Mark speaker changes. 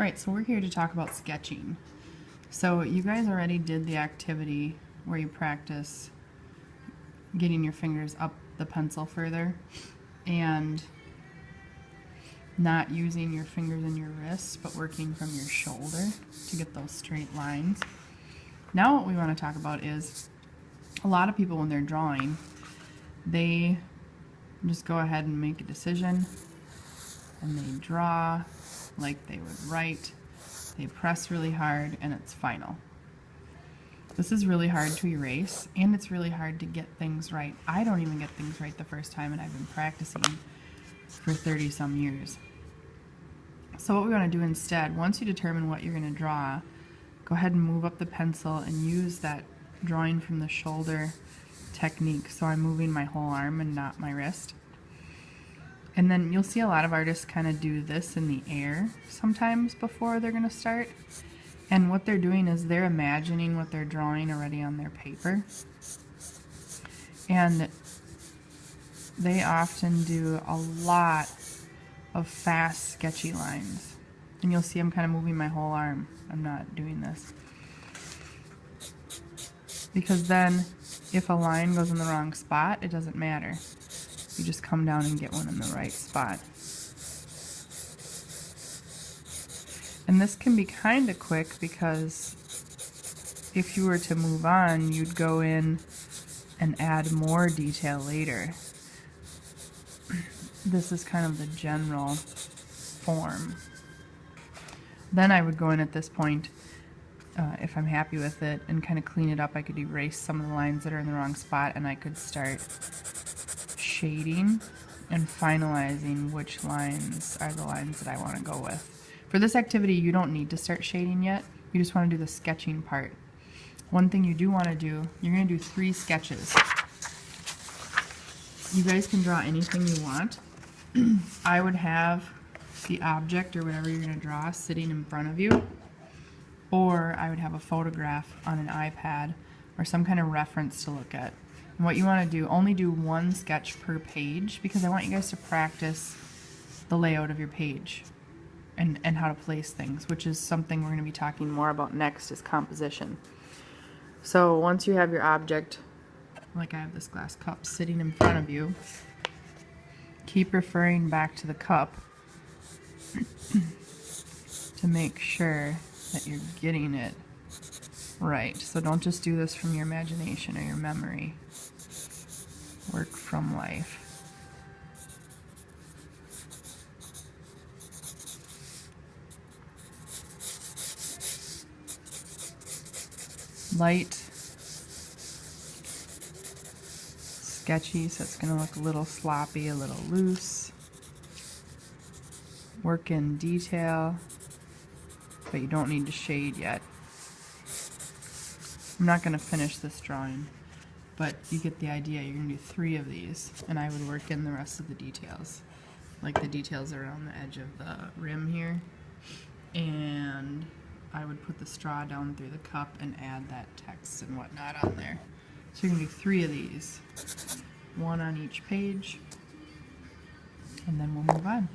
Speaker 1: Alright, so we're here to talk about sketching. So you guys already did the activity where you practice getting your fingers up the pencil further and not using your fingers and your wrists, but working from your shoulder to get those straight lines. Now what we want to talk about is a lot of people when they're drawing, they just go ahead and make a decision and they draw like they would write. They press really hard and it's final. This is really hard to erase and it's really hard to get things right. I don't even get things right the first time, and I've been practicing for 30 some years. So what we want to do instead, once you determine what you're going to draw, go ahead and move up the pencil and use that drawing from the shoulder technique. So I'm moving my whole arm and not my wrist. And then you'll see a lot of artists kind of do this in the air sometimes before they're going to start. And what they're doing is they're imagining what they're drawing already on their paper. And they often do a lot of fast, sketchy lines. And you'll see I'm kind of moving my whole arm. I'm not doing this. Because then if a line goes in the wrong spot, it doesn't matter. You just come down and get one in the right spot. And this can be kind of quick because if you were to move on, you'd go in and add more detail later. This is kind of the general form. Then I would go in at this point, if I'm happy with it, and kind of clean it up. I could erase some of the lines that are in the wrong spot, and I could start shading and finalizing which lines are the lines that I want to go with. For this activity, you don't need to start shading yet. You just want to do the sketching part. One thing you do want to do, you're going to do 3 sketches. You guys can draw anything you want. I would have the object or whatever you're going to draw sitting in front of you, or I would have a photograph on an iPad or some kind of reference to look at. And what you want to do, only do 1 sketch per page, because I want you guys to practice the layout of your page and how to place things, which is something we're going to be talking more about next, is composition. So once you have your object, like I have this glass cup sitting in front of you, keep referring back to the cup to make sure that you're getting it right. So don't just do this from your imagination or your memory. Work from life. Light, sketchy, so it's going to look a little sloppy, a little loose. Work in detail, but you don't need to shade yet. I'm not going to finish this drawing, but you get the idea. You're going to do 3 of these, and I would work in the rest of the details, like the details around the edge of the rim here, and I would put the straw down through the cup and add that text and whatnot on there. So you're going to do 3 of these, 1 on each page, and then we'll move on.